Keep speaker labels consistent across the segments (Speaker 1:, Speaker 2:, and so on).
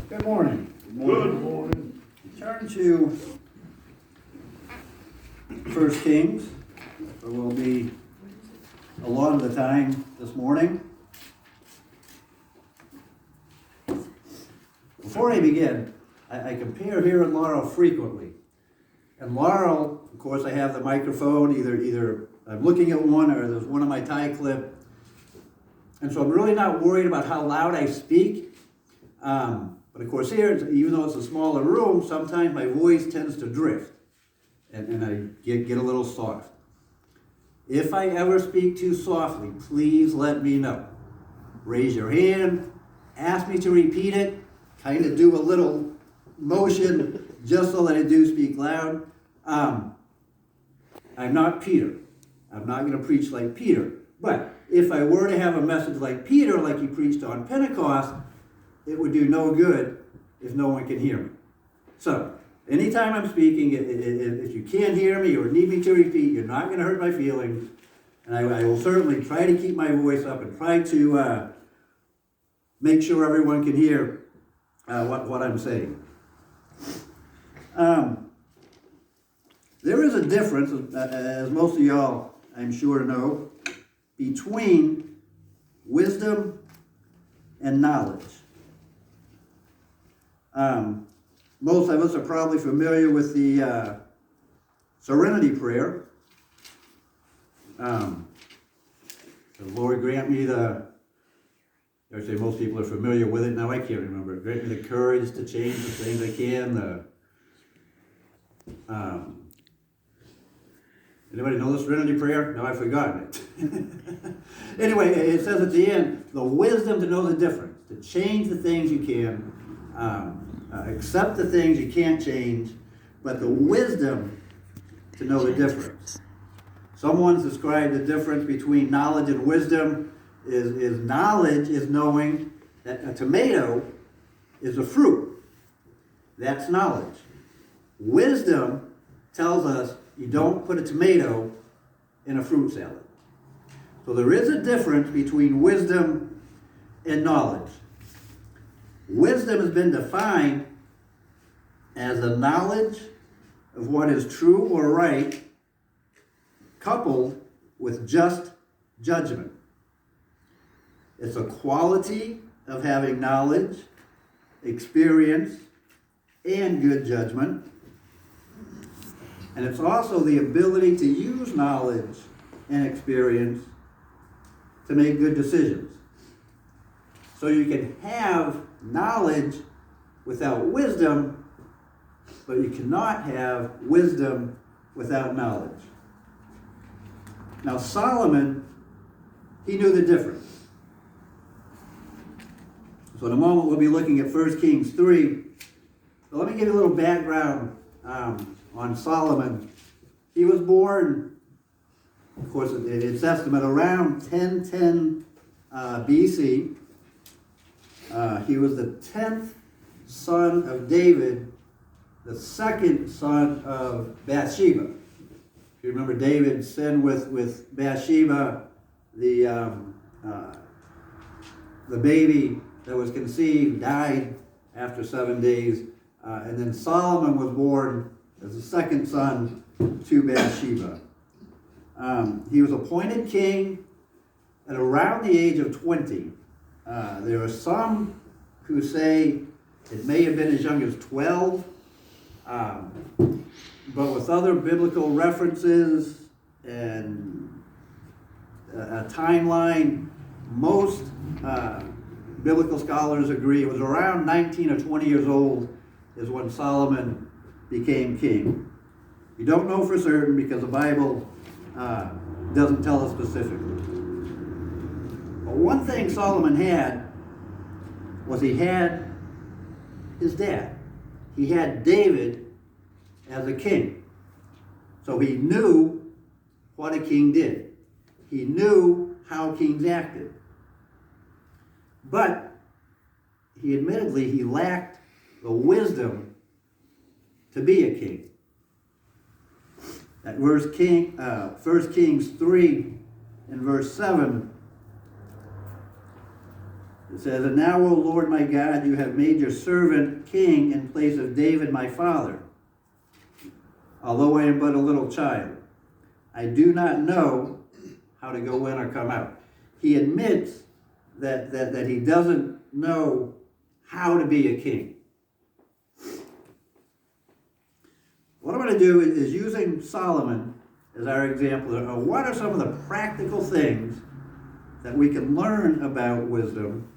Speaker 1: Good morning.
Speaker 2: Good morning.
Speaker 1: Turn to 1 Kings, where we'll be a lot of the time this morning. Before I begin, I compare here and Laurel frequently. And Laurel, of course, I have the microphone, either I'm looking at one or there's one on my tie clip. And so I'm really not worried about how loud I speak. But of course here, even though it's a smaller room, sometimes my voice tends to drift. And I get a little soft. If I ever speak too softly, please let me know. Raise your hand, ask me to repeat it, kind of do a little motion just so that I do speak loud. I'm not Peter. I'm not going to preach like Peter. But if I were to have a message like Peter, like he preached on Pentecost, it would do no good if no one can hear me. So, anytime I'm speaking, if you can't hear me or need me to repeat, you're not going to hurt my feelings. And I will certainly try to keep my voice up and try to make sure everyone can hear what I'm saying. There is a difference, as most of y'all, I'm sure know, between wisdom and knowledge. Most of us are probably familiar with the Serenity Prayer. The Lord grant me I say most people are familiar with it. Now I can't remember. Grant me the courage to change the things I can. Anybody know the Serenity Prayer? No, I've forgotten it. Anyway, it says at the end, the wisdom to know the difference, to change the things you can, accept the things you can't change, but the wisdom to know the difference. Someone's described the difference between knowledge and wisdom is knowledge is knowing that a tomato is a fruit. That's knowledge. Wisdom tells us you don't put a tomato in a fruit salad. So there is a difference between wisdom and knowledge. Wisdom has been defined as the knowledge of what is true or right, coupled with just judgment. It's a quality of having knowledge, experience, and good judgment. And it's also the ability to use knowledge and experience to make good decisions. So you can have knowledge without wisdom, but you cannot have wisdom without knowledge. Now Solomon, he knew the difference. So in a moment we'll be looking at 1 Kings 3. So let me give you a little background on Solomon. He was born, of course, it's estimated around 1010 BC. He was the 10th son of David, the second son of Bathsheba. If you remember, David sinned with Bathsheba, the baby that was conceived died after 7 days, and then Solomon was born as the second son to Bathsheba. He was appointed king at around the age of 20. There are some who say it may have been as young as 12, but with other biblical references and a timeline, most biblical scholars agree it was around 19 or 20 years old is when Solomon became king. We don't know for certain because the Bible doesn't tell us specifically. But one thing Solomon had was he had his dad. He had David as a king. So he knew what a king did. He knew how kings acted. But he lacked the wisdom to be a king. At 1 Kings 3 and verse 7, It says, "And now, O Lord my God, you have made your servant king in place of David my father. Although I am but a little child, I do not know how to go in or come out." He admits that he doesn't know how to be a king. What I'm going to do is using Solomon as our example. What are some of the practical things that we can learn about wisdom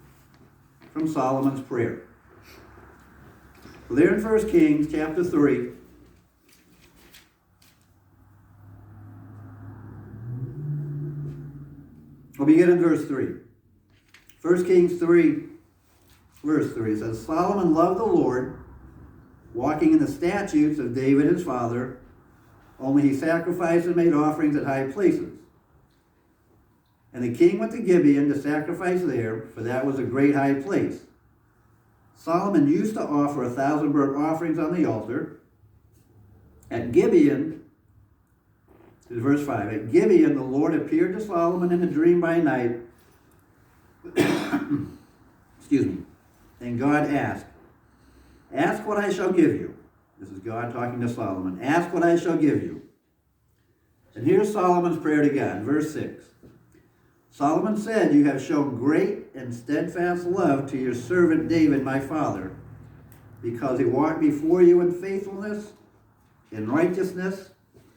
Speaker 1: from Solomon's prayer? Well, there in 1 Kings chapter 3, we'll begin in verse 3. 1 Kings 3, verse 3 says, "Solomon loved the Lord, walking in the statutes of David his father, only he sacrificed and made offerings at high places. And the king went to Gibeon to sacrifice there, for that was a great high place. Solomon used to offer 1,000 burnt offerings on the altar. At Gibeon," this is verse 5, "at Gibeon the Lord appeared to Solomon in a dream by night." Excuse me. And God asked, "Ask what I shall give you." This is God talking to Solomon. "Ask what I shall give you." And here's Solomon's prayer to God, verse 6. "Solomon said, you have shown great and steadfast love to your servant David, my father, because he walked before you in faithfulness, in righteousness,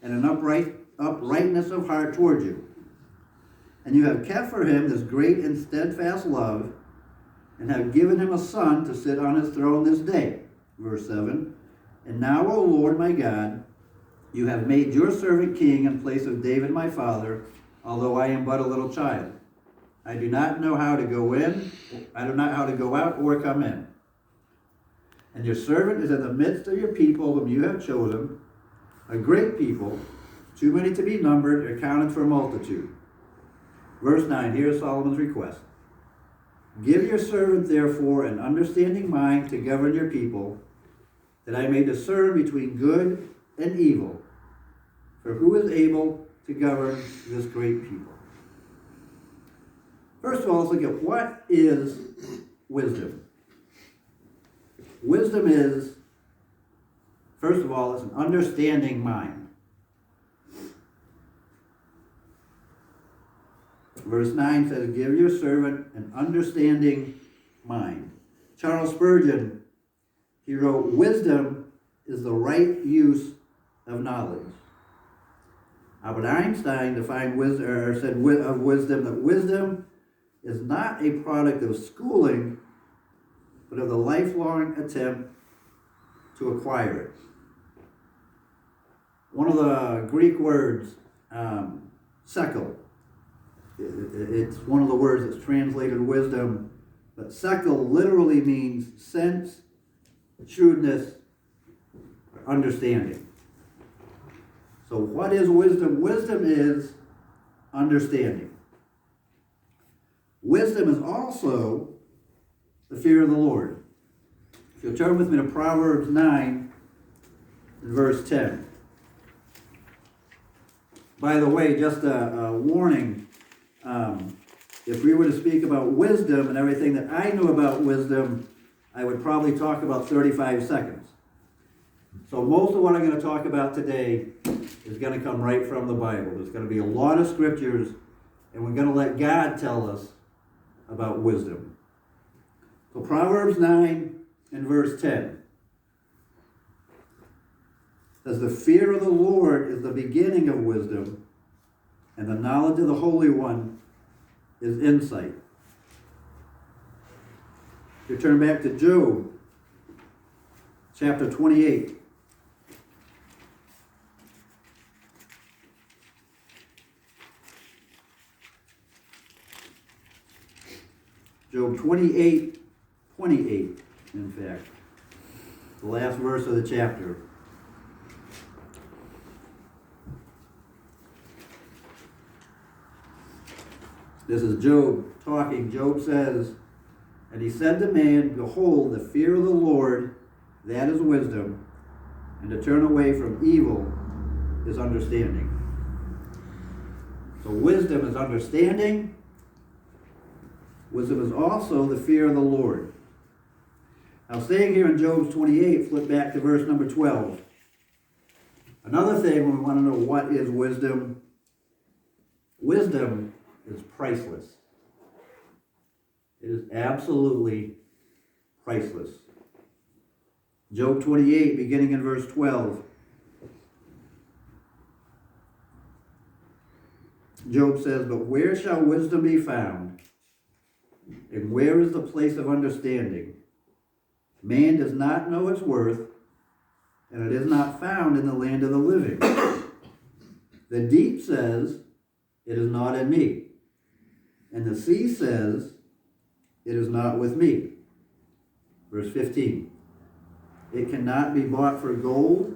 Speaker 1: and in uprightness of heart toward you. And you have kept for him this great and steadfast love, and have given him a son to sit on his throne this day." Verse 7. "And now, O Lord my God, you have made your servant king in place of David my father, although I am but a little child. I do not know how to go in, I do not know how to go out or come in. And your servant is in the midst of your people whom you have chosen, a great people, too many to be numbered or counted for multitude." Verse 9, here's Solomon's request. "Give your servant, therefore, an understanding mind to govern your people, that I may discern between good and evil. For who is able to govern this great people?" First of all, let's look at what is wisdom. Wisdom is, first of all, it's an understanding mind. Verse 9 says, "Give your servant an understanding mind." Charles Spurgeon, he wrote, "Wisdom is the right use of knowledge." Albert Einstein defined wisdom, or said of wisdom, that wisdom is not a product of schooling, but of the lifelong attempt to acquire it. One of the Greek words, sekel, it's one of the words that's translated wisdom, but sekel literally means sense, shrewdness, or understanding. So what is wisdom? Wisdom is understanding. Wisdom is also the fear of the Lord. If you'll turn with me to Proverbs 9, verse 10. By the way, just a warning, if we were to speak about wisdom and everything that I knew about wisdom, I would probably talk about 35 seconds. So most of what I'm going to talk about today is going to come right from the Bible. There's going to be a lot of scriptures, and we're going to let God tell us about wisdom. So Proverbs 9 and verse 10 says, "The fear of the Lord is the beginning of wisdom, and the knowledge of the Holy One is insight." If you turn back to Job, chapter 28. Job 28, in fact. The last verse of the chapter. This is Job talking. Job says, "And he said to man, Behold, the fear of the Lord, that is wisdom, and to turn away from evil is understanding." So wisdom is understanding, Wisdom is also the fear of the Lord. Now, staying here in Job 28, flip back to verse number 12. Another thing when we want to know what is wisdom, wisdom is priceless. It is absolutely priceless. Job 28, beginning in verse 12. Job says, "But where shall wisdom be found? And where is the place of understanding? Man does not know its worth, and it is not found in the land of the living. The deep says, it is not in me. And the sea says, it is not with me." Verse 15. "It cannot be bought for gold,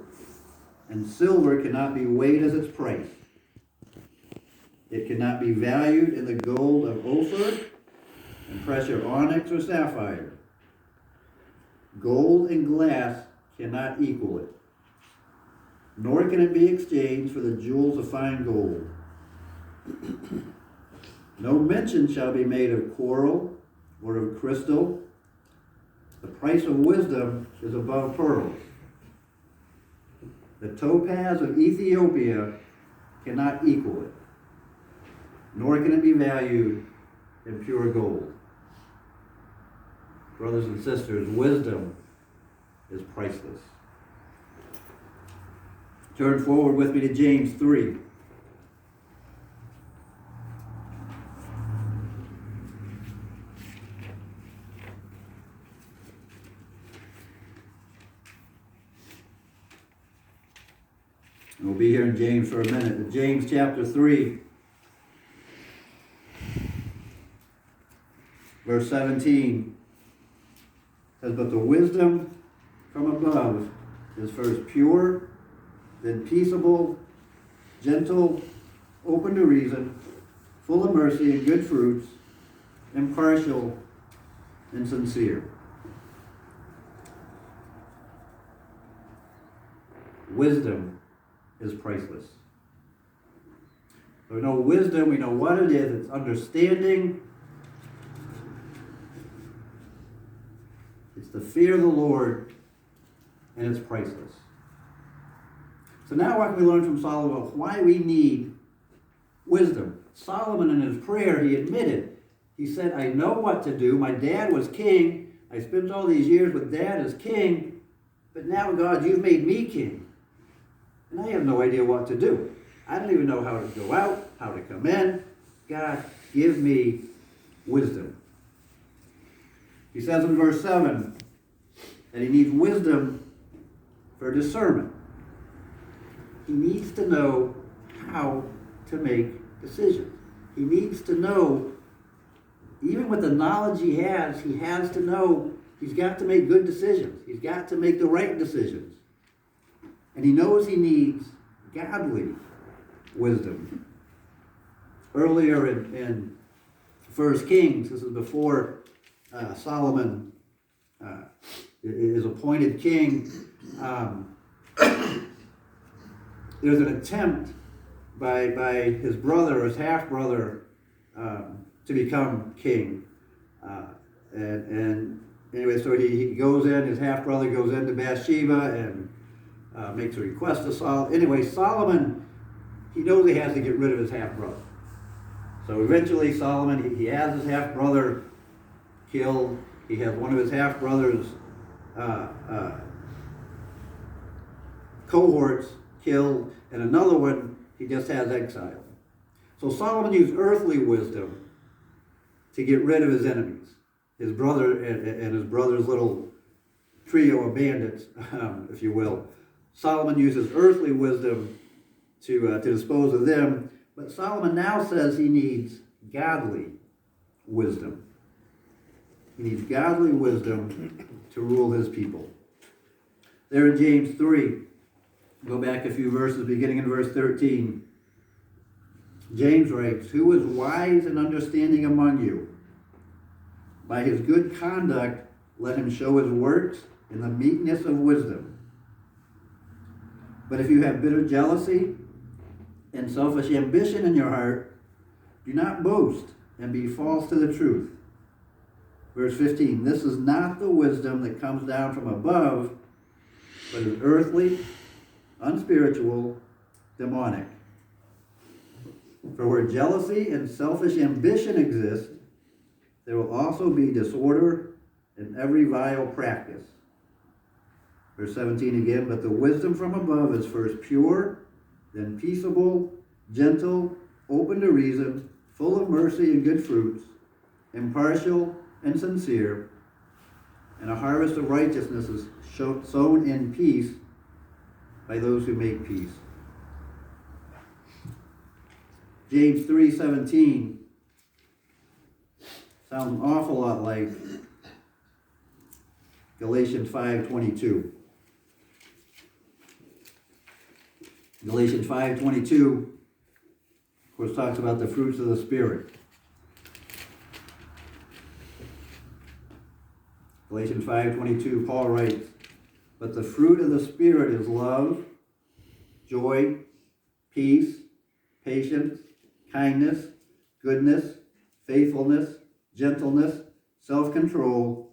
Speaker 1: and silver cannot be weighed as its price. It cannot be valued in the gold of Ophir, and precious onyx or sapphire. Gold and glass cannot equal it, nor can it be exchanged for the jewels of fine gold. No mention shall be made of coral or of crystal. The price of wisdom is above pearls. The topaz of Ethiopia cannot equal it, nor can it be valued in pure gold." Brothers and sisters, wisdom is priceless. Turn forward with me to James 3. We'll be here in James for a minute. But James chapter 3, verse 17 says, "But the wisdom from above is first pure, then peaceable, gentle, open to reason, full of mercy and good fruits, impartial and sincere." Wisdom is priceless. So we know wisdom, we know what it is. It's understanding. It's the fear of the Lord, and it's priceless. So now what can we learn from Solomon about why we need wisdom? Solomon in his prayer, he admitted, he said, "I know what to do. My dad was king. I spent all these years with dad as king, but now, God, you've made me king. And I have no idea what to do. I don't even know how to go out, how to come in. God, give me wisdom." He says in verse 7 that he needs wisdom for discernment. He needs to know how to make decisions. He needs to know, even with the knowledge he has to know he's got to make good decisions. He's got to make the right decisions. And he knows he needs godly wisdom. Earlier in 1 Kings, this is before Solomon is appointed king, there's an attempt by his brother, his half-brother, to become king. And anyway, so he goes in, his half-brother goes into Bathsheba and makes a request to Solomon. Anyway, Solomon, he knows he has to get rid of his half-brother. So eventually Solomon, he has his half-brother killed. He has one of his half-brothers' cohorts killed, and another one he just has exiled. So Solomon used earthly wisdom to get rid of his enemies, his brother and his brother's little trio of bandits, if you will. Solomon uses earthly wisdom to dispose of them, but Solomon now says he needs godly wisdom. He needs godly wisdom to rule his people. There in James 3, go back a few verses, beginning in verse 13. James writes, "Who is wise and understanding among you? By his good conduct, let him show his works in the meekness of wisdom. But if you have bitter jealousy and selfish ambition in your heart, do not boast and be false to the truth. Verse 15, this is not the wisdom that comes down from above, but is earthly, unspiritual, demonic. For where jealousy and selfish ambition exist, there will also be disorder and every vile practice. Verse 17 again, but the wisdom from above is first pure, then peaceable, gentle, open to reason, full of mercy and good fruits, impartial and sincere, and a harvest of righteousness is sown in peace by those who make peace. James 3:17 sounds an awful lot like Galatians 5:22. Galatians 5:22, of course, talks about the fruits of the Spirit. Galatians 5:22, Paul writes, but the fruit of the Spirit is love, joy, peace, patience, kindness, goodness, faithfulness, gentleness, self-control.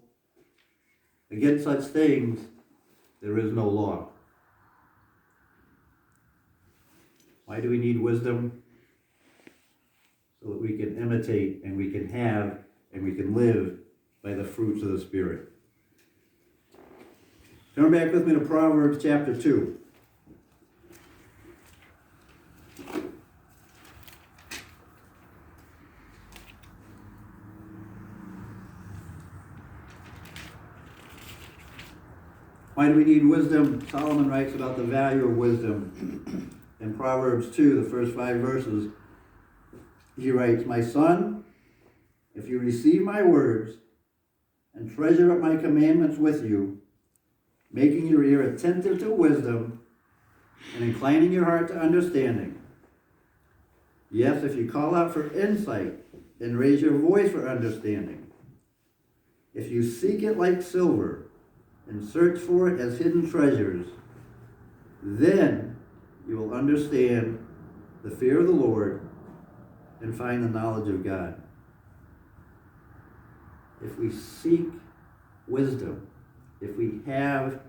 Speaker 1: Against such things there is no law. Why do we need wisdom? So that we can imitate and we can have and we can live by the fruits of the Spirit. Turn back with me to Proverbs chapter 2. Why do we need wisdom? Solomon writes about the value of wisdom. In Proverbs 2, the first 5 verses, he writes, my son, if you receive my words and treasure up my commandments with you, making your ear attentive to wisdom and inclining your heart to understanding. Yes, if you call out for insight and raise your voice for understanding, if you seek it like silver and search for it as hidden treasures, then you will understand the fear of the Lord and find the knowledge of God. If we seek wisdom, if we have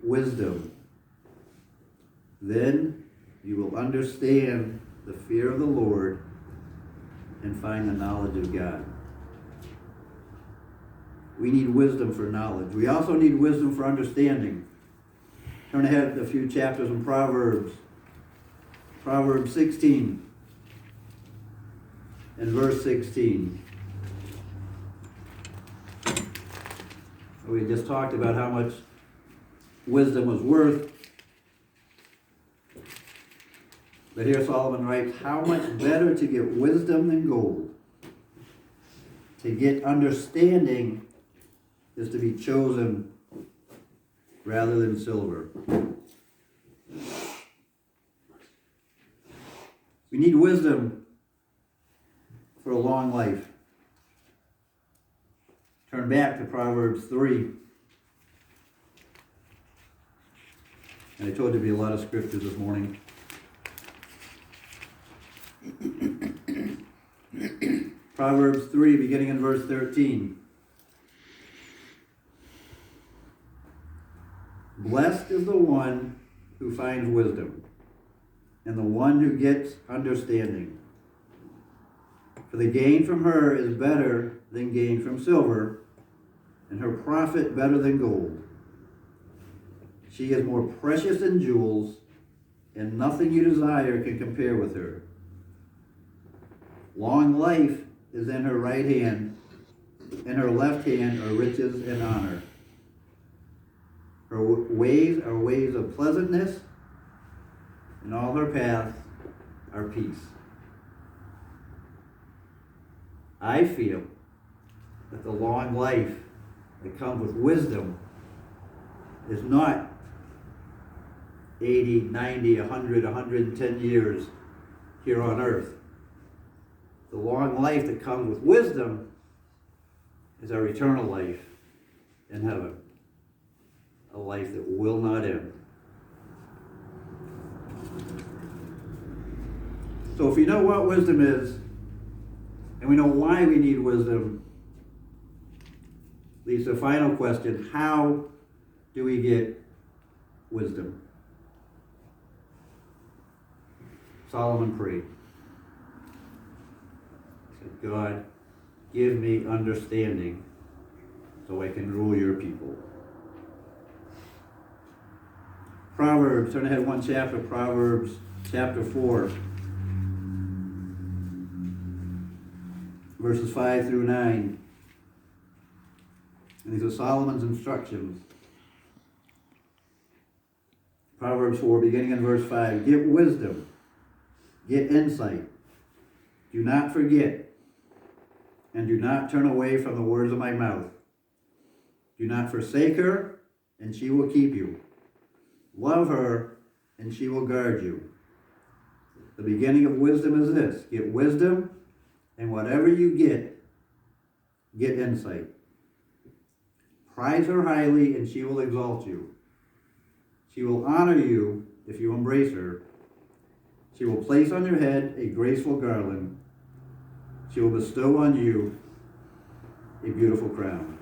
Speaker 1: wisdom, then you will understand the fear of the Lord and find the knowledge of God. We need wisdom for knowledge. We also need wisdom for understanding. Turn ahead a few chapters in Proverbs. Proverbs 16 and verse 16. We just talked about how much wisdom was worth. But here Solomon writes, how much better to get wisdom than gold. To get understanding is to be chosen rather than silver. We need wisdom for a long life. Turn back to Proverbs 3. And I told you there'd be a lot of scriptures this morning. Proverbs 3, beginning in verse 13. Blessed is the one who finds wisdom, and the one who gets understanding. For the gain from her is better than gain from silver, and her profit better than gold. She is more precious than jewels, and nothing you desire can compare with her. Long life is in her right hand, in her left hand are riches and honor. Her ways are ways of pleasantness, and all her paths are peace. I feel that the long life that comes with wisdom is not 80, 90, 100, 110 years here on earth. The long life that comes with wisdom is our eternal life in heaven. A life that will not end. So if we know what wisdom is, and we know why we need wisdom, leads to the final question: how do we get wisdom? Solomon prayed. He said, God, give me understanding so I can rule your people. Proverbs, turn ahead one chapter, Proverbs chapter 4, verses 5 through 9. And these are Solomon's instructions. Proverbs 4, beginning in verse 5. Get wisdom, get insight. Do not forget, and do not turn away from the words of my mouth. Do not forsake her, and she will keep you. Love her, and she will guard you. The beginning of wisdom is this: get wisdom, and whatever you get insight. Prize her highly, and she will exalt you. She will honor you if you embrace her. She will place on your head a graceful garland. She will bestow on you a beautiful crown.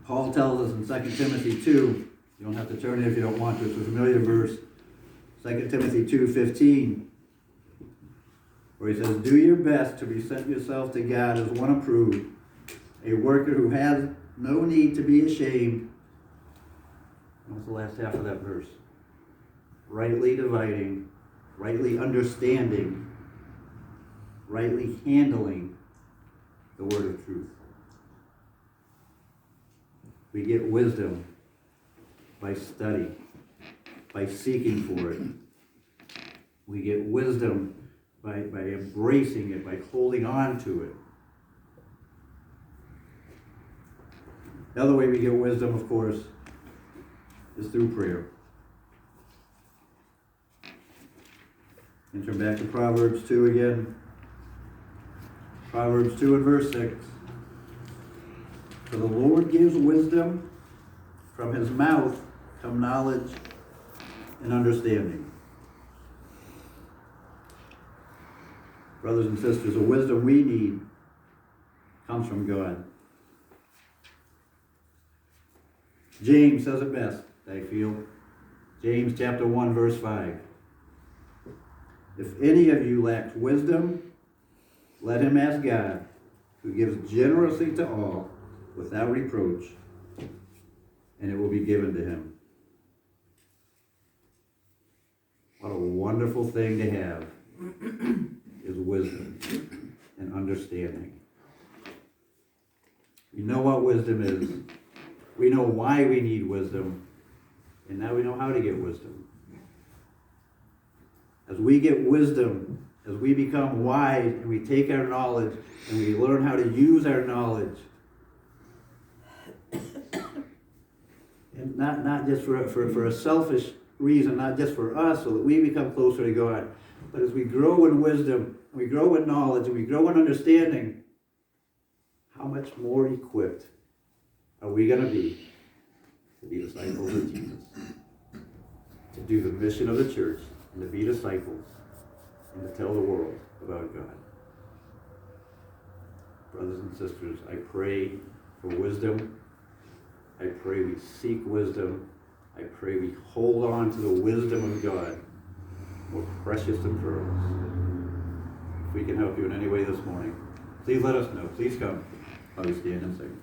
Speaker 1: Paul tells us in 2 Timothy 2, you don't have to turn it if you don't want to, it's a familiar verse, 2 Timothy 2:15, where he says, do your best to present yourself to God as one approved, a worker who has no need to be ashamed. What's the last half of that verse? Rightly dividing, rightly understanding, rightly handling the word of truth. We get wisdom by study, by seeking for it. We get wisdom by embracing it, by holding on to it. The other way we get wisdom, of course, is through prayer. And turn back to Proverbs 2 again. Proverbs 2 and verse 6. For the Lord gives wisdom, from his mouth come knowledge and understanding. Brothers and sisters, the wisdom we need comes from God. James says it best, I feel. James chapter 1, verse 5. If any of you lacks wisdom, let him ask God, who gives generously to all, without reproach, and it will be given to him. What a wonderful thing to have is wisdom and understanding. We know what wisdom is. We know why we need wisdom, and now we know how to get wisdom. As we get wisdom, as we become wise and we take our knowledge and we learn how to use our knowledge, and not just for a selfish reason, not just for us, so that we become closer to God, but as we grow in wisdom, we grow in knowledge, and we grow in understanding, how much more equipped are we going to be disciples of Jesus, to do the mission of the church, and to be disciples, and to tell the world about God. Brothers and sisters, I pray for wisdom. I pray we seek wisdom. I pray we hold on to the wisdom of God, more precious than pearls. If we can help you in any way this morning, please let us know. Please come while we stand and sing.